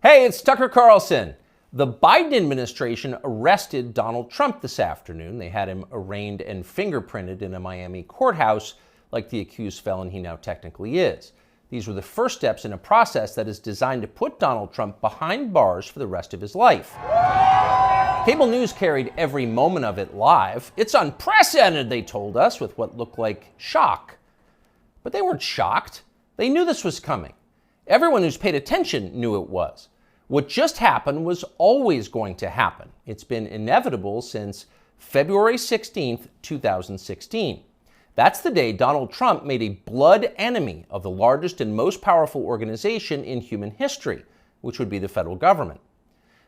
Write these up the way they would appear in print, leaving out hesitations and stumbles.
Hey, it's Tucker Carlson. The Biden administration arrested Donald Trump this afternoon. They had him arraigned and fingerprinted in a Miami courthouse like the accused felon he now technically is. These were the first steps in a process that is designed to put Donald Trump behind bars for the rest of his life. Cable news carried every moment of it live. It's unprecedented, they told us, with what looked like shock. But they weren't shocked. They knew this was coming. Everyone who's paid attention knew it was. What just happened was always going to happen. It's been inevitable since February 16th, 2016. That's the day Donald Trump made a blood enemy of the largest and most powerful organization in human history, which would be the federal government.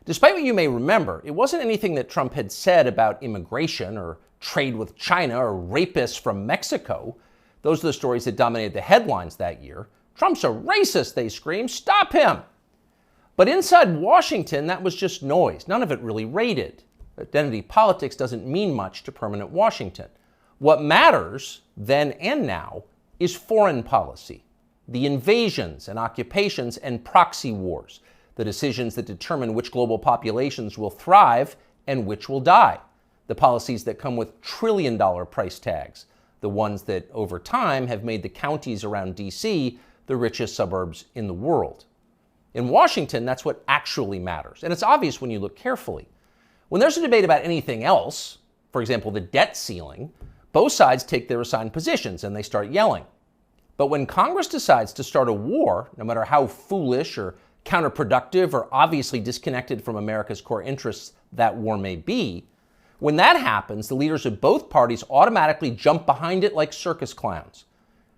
Despite what you may remember, it wasn't anything that Trump had said about immigration or trade with China or rapists from Mexico. Those are the stories that dominated the headlines that year. Trump's a racist, they screamed. Stop him. But inside Washington, that was just noise. None of it really rated. Identity politics doesn't mean much to permanent Washington. What matters, then and now, is foreign policy. The invasions and occupations and proxy wars. The decisions that determine which global populations will thrive and which will die. The policies that come with trillion-dollar price tags. The ones that, over time, have made the counties around D.C. the richest suburbs in the world. In Washington, that's what actually matters. And it's obvious when you look carefully. When there's a debate about anything else, for example, the debt ceiling, both sides take their assigned positions and they start yelling. But when Congress decides to start a war, no matter how foolish or counterproductive or obviously disconnected from America's core interests that war may be, when that happens, the leaders of both parties automatically jump behind it like circus clowns.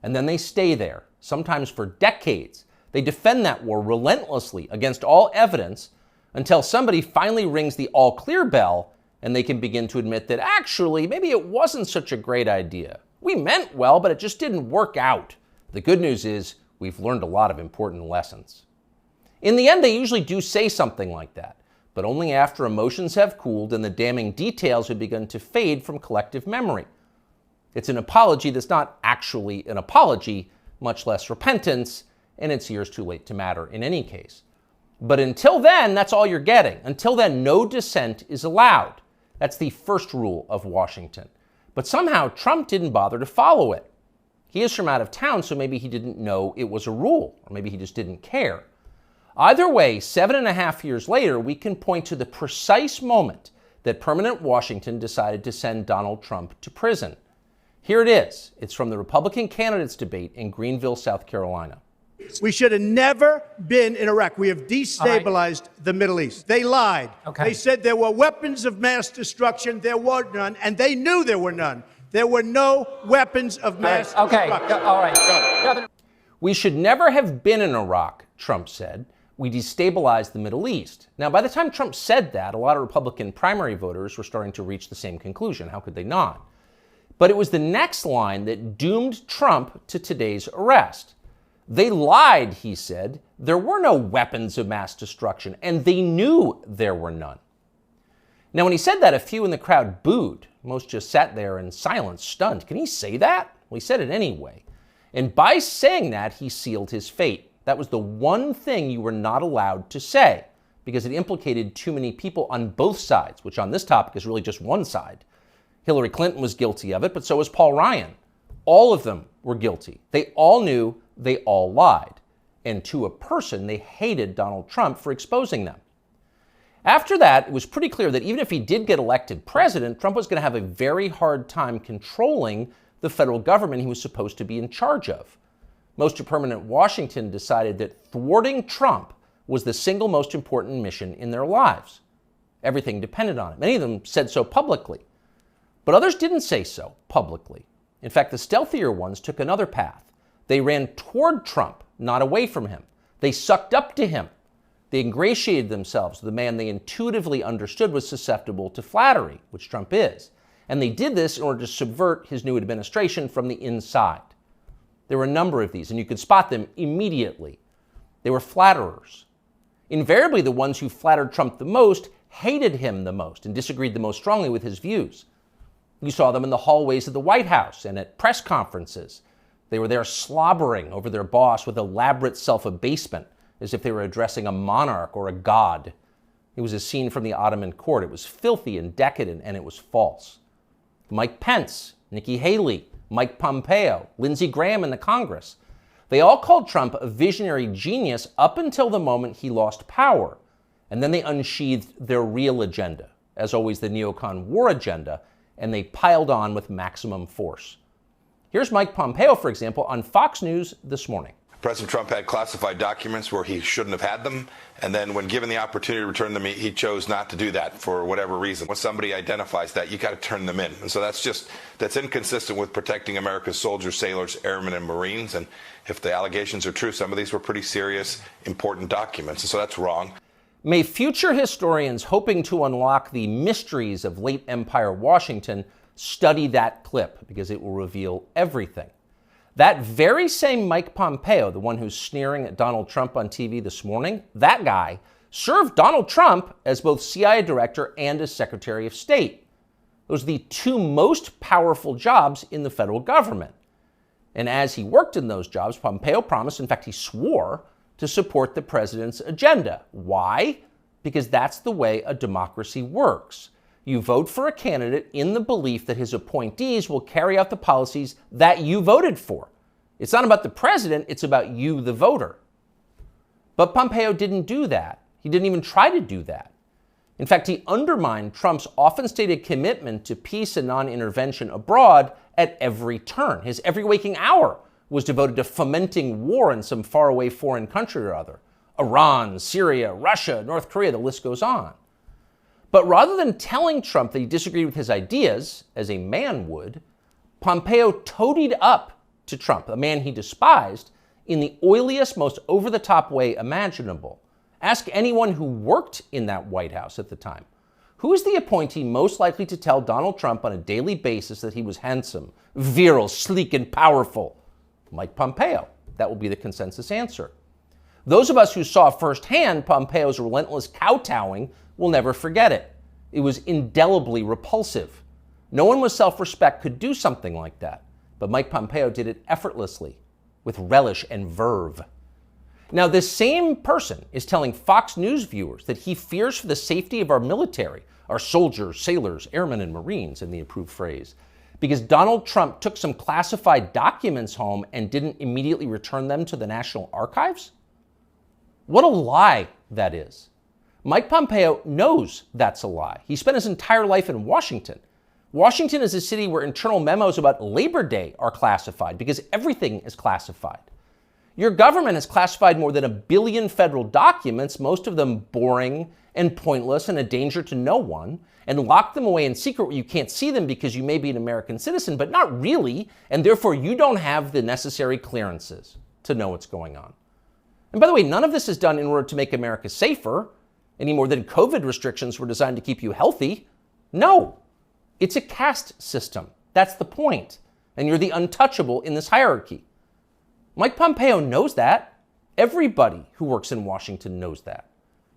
And then they stay there, sometimes for decades. They defend that war relentlessly against all evidence until somebody finally rings the all-clear bell and they can begin to admit that actually, maybe it wasn't such a great idea. We meant well, but it just didn't work out. The good news is we've learned a lot of important lessons. In the end, they usually do say something like that, but only after emotions have cooled and the damning details have begun to fade from collective memory. It's an apology that's not actually an apology, much less repentance, and it's years too late to matter in any case. But until then, that's all you're getting. Until then, no dissent is allowed. That's the first rule of Washington. But somehow, Trump didn't bother to follow it. He is from out of town, so maybe he didn't know it was a rule, or maybe he just didn't care. Either way, 7.5 years later, we can point to the precise moment that permanent Washington decided to send Donald Trump to prison. Here it is. It's from the Republican candidates debate in Greenville, South Carolina. We should have never been in Iraq. We have destabilized the Middle East. They lied. Okay. They said there were weapons of mass destruction. There were none, and they knew there were none. There were no weapons of mass destruction. All right. We should never have been in Iraq, Trump said. We destabilized the Middle East. Now, by the time Trump said that, a lot of Republican primary voters were starting to reach the same conclusion. How could they not? But it was the next line that doomed Trump to today's arrest. They lied, he said. There were no weapons of mass destruction, and they knew there were none. Now, when he said that, a few in the crowd booed. Most just sat there in silence, stunned. Can he say that? Well, he said it anyway. And by saying that, he sealed his fate. That was the one thing you were not allowed to say, because it implicated too many people on both sides, which on this topic is really just one side. Hillary Clinton was guilty of it, but so was Paul Ryan. All of them were guilty. They all knew, they all lied. And to a person, they hated Donald Trump for exposing them. After that, it was pretty clear that even if he did get elected president, Trump was going to have a very hard time controlling the federal government he was supposed to be in charge of. Most of permanent Washington decided that thwarting Trump was the single most important mission in their lives. Everything depended on it. Many of them said so publicly. But others didn't say so publicly. In fact, the stealthier ones took another path. They ran toward Trump, not away from him. They sucked up to him. They ingratiated themselves with the man they intuitively understood was susceptible to flattery, which Trump is. And they did this in order to subvert his new administration from the inside. There were a number of these, and you could spot them immediately. They were flatterers. Invariably, the ones who flattered Trump the most hated him the most and disagreed the most strongly with his views. You saw them in the hallways of the White House and at press conferences. They were there slobbering over their boss with elaborate self-abasement, as if they were addressing a monarch or a god. It was a scene from the Ottoman court. It was filthy and decadent, and it was false. Mike Pence, Nikki Haley, Mike Pompeo, Lindsey Graham in the Congress. They all called Trump a visionary genius up until the moment he lost power. And then they unsheathed their real agenda, as always the neocon war agenda, and they piled on with maximum force. Here's Mike Pompeo, for example, on Fox News this morning. President Trump had classified documents where he shouldn't have had them, and then when given the opportunity to return them, he chose not to do that for whatever reason. When somebody identifies that, you got to turn them in. And so that's inconsistent with protecting America's soldiers, sailors, airmen, and Marines. And if the allegations are true, some of these were pretty serious, important documents. And so that's wrong. May future historians hoping to unlock the mysteries of late Empire Washington study that clip, because it will reveal everything. That very same Mike Pompeo, the one who's sneering at Donald Trump on TV this morning, that guy served Donald Trump as both CIA director and as Secretary of State. Those are the two most powerful jobs in the federal government. And as he worked in those jobs, Pompeo promised, in fact, he swore, to support the president's agenda. Why? Because that's the way a democracy works. You vote for a candidate in the belief that his appointees will carry out the policies that you voted for. It's not about the president, it's about you, the voter. But Pompeo didn't do that. He didn't even try to do that. In fact, he undermined Trump's often stated commitment to peace and non-intervention abroad at every turn. His every waking hour was devoted to fomenting war in some faraway foreign country or other. Iran, Syria, Russia, North Korea, the list goes on. But rather than telling Trump that he disagreed with his ideas, as a man would, Pompeo toadied up to Trump, a man he despised, in the oiliest, most over-the-top way imaginable. Ask anyone who worked in that White House at the time. Who is the appointee most likely to tell Donald Trump on a daily basis that he was handsome, virile, sleek, and powerful? Mike Pompeo. That will be the consensus answer. Those of us who saw firsthand Pompeo's relentless kowtowing will never forget it. It was indelibly repulsive. No one with self-respect could do something like that. But Mike Pompeo did it effortlessly, with relish and verve. Now, this same person is telling Fox News viewers that he fears for the safety of our military, our soldiers, sailors, airmen, and Marines, in the approved phrase, because Donald Trump took some classified documents home and didn't immediately return them to the National Archives? What a lie that is. Mike Pompeo knows that's a lie. He spent his entire life in Washington. Washington is a city where internal memos about Labor Day are classified because everything is classified. Your government has classified more than 1 billion federal documents, most of them boring and pointless and a danger to no one, and locked them away in secret where you can't see them because you may be an American citizen, but not really, and therefore you don't have the necessary clearances to know what's going on. And by the way, none of this is done in order to make America safer, any more than COVID restrictions were designed to keep you healthy. No, it's a caste system. That's the point. And you're the untouchable in this hierarchy. Mike Pompeo knows that. Everybody who works in Washington knows that.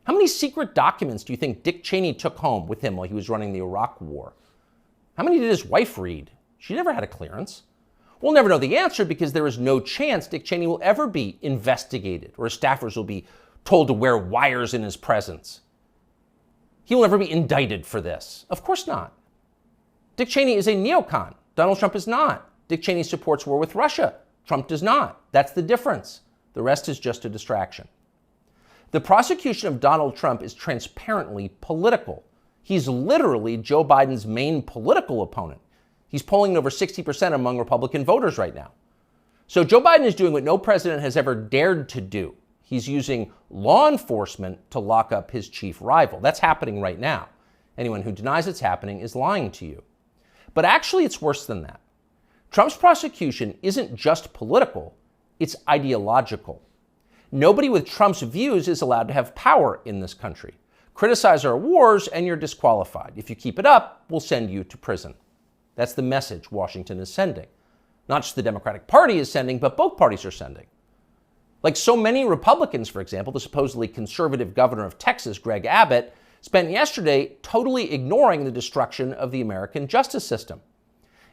How many secret documents do you think Dick Cheney took home with him while he was running the Iraq War? How many did his wife read? She never had a clearance. We'll never know the answer because there is no chance Dick Cheney will ever be investigated or his staffers will be told to wear wires in his presence. He will never be indicted for this. Of course not. Dick Cheney is a neocon. Donald Trump is not. Dick Cheney supports war with Russia. Trump does not. That's the difference. The rest is just a distraction. The prosecution of Donald Trump is transparently political. He's literally Joe Biden's main political opponent. He's polling over 60% among Republican voters right now. So Joe Biden is doing what no president has ever dared to do. He's using law enforcement to lock up his chief rival. That's happening right now. Anyone who denies it's happening is lying to you. But actually, it's worse than that. Trump's prosecution isn't just political, it's ideological. Nobody with Trump's views is allowed to have power in this country. Criticize our wars and you're disqualified. If you keep it up, we'll send you to prison. That's the message Washington is sending. Not just the Democratic Party is sending, but both parties are sending. Like so many Republicans, for example, the supposedly conservative governor of Texas, Greg Abbott, spent yesterday totally ignoring the destruction of the American justice system.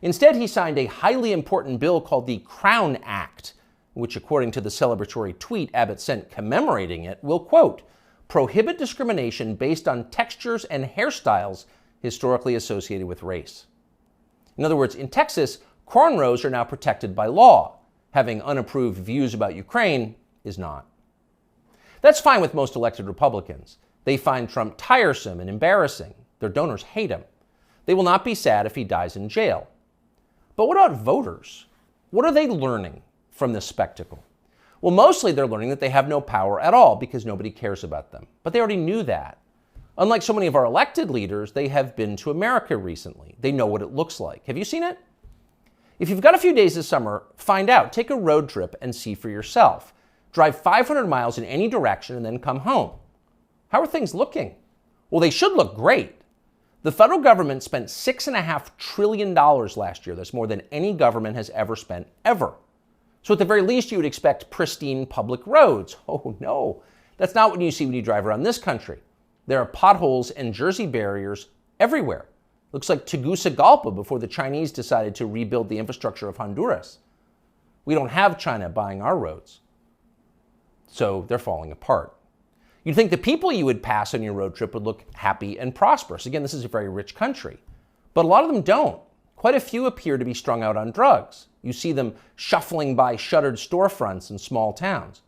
Instead, he signed a highly important bill called the Crown Act, which according to the celebratory tweet Abbott sent commemorating it, will, quote, prohibit discrimination based on textures and hairstyles historically associated with race. In other words, in Texas, cornrows are now protected by law. Having unapproved views about Ukraine is not. That's fine with most elected Republicans. They find Trump tiresome and embarrassing. Their donors hate him. They will not be sad if he dies in jail. But what about voters? What are they learning from this spectacle? Well, mostly they're learning that they have no power at all because nobody cares about them. But they already knew that. Unlike so many of our elected leaders, they have been to America recently. They know what it looks like. Have you seen it? If you've got a few days this summer, find out. Take a road trip and see for yourself. Drive 500 miles in any direction and then come home. How are things looking? Well, they should look great. The federal government spent $6.5 trillion last year. That's more than any government has ever spent, ever. So at the very least, you would expect pristine public roads. Oh no, that's not what you see when you drive around this country. There are potholes and Jersey barriers everywhere. Looks like Tegucigalpa before the Chinese decided to rebuild the infrastructure of Honduras. We don't have China buying our roads. So they're falling apart. You'd think the people you would pass on your road trip would look happy and prosperous. Again, this is a very rich country. But a lot of them don't. Quite a few appear to be strung out on drugs. You see them shuffling by shuttered storefronts in small towns.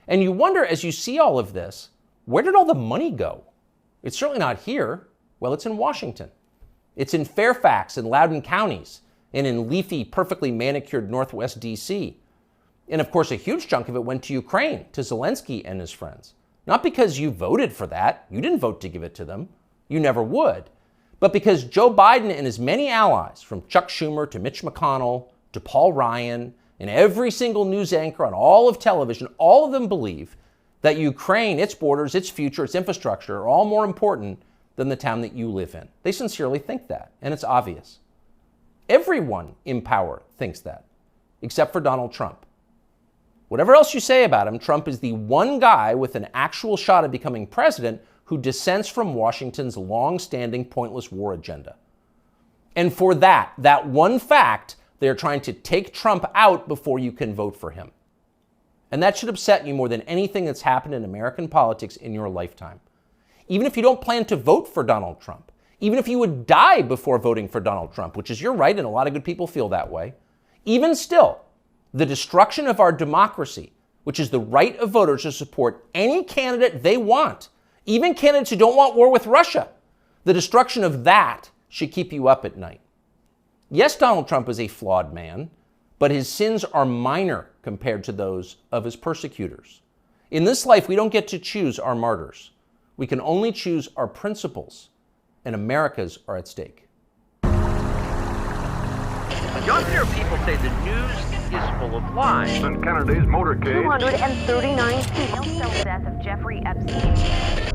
And you wonder, as you see all of this, where did all the money go? It's certainly not here. Well, it's in Washington. It's in Fairfax and Loudoun counties, and in leafy, perfectly manicured Northwest D.C. And of course, a huge chunk of it went to Ukraine, to Zelensky and his friends. Not because you voted for that. You didn't vote to give it to them. You never would. But because Joe Biden and his many allies, from Chuck Schumer to Mitch McConnell to Paul Ryan, and every single news anchor on all of television, all of them believe that Ukraine, its borders, its future, its infrastructure are all more important than the town that you live in. They sincerely think that, and it's obvious. Everyone in power thinks that, except for Donald Trump. Whatever else you say about him, Trump is the one guy with an actual shot at becoming president who dissents from Washington's long-standing pointless war agenda. And for that one fact, they're trying to take Trump out before you can vote for him. And that should upset you more than anything that's happened in American politics in your lifetime. Even if you don't plan to vote for Donald Trump, even if you would die before voting for Donald Trump, which is your right and a lot of good people feel that way, even still, the destruction of our democracy, which is the right of voters to support any candidate they want, even candidates who don't want war with Russia, the destruction of that should keep you up at night. Yes, Donald Trump is a flawed man, but his sins are minor compared to those of his persecutors. In this life, we don't get to choose our martyrs. We can only choose our principles, and America's are at stake. You often hear people say the news is full of lies. In Kennedy's motorcade, 239 people. The death of Jeffrey Epstein.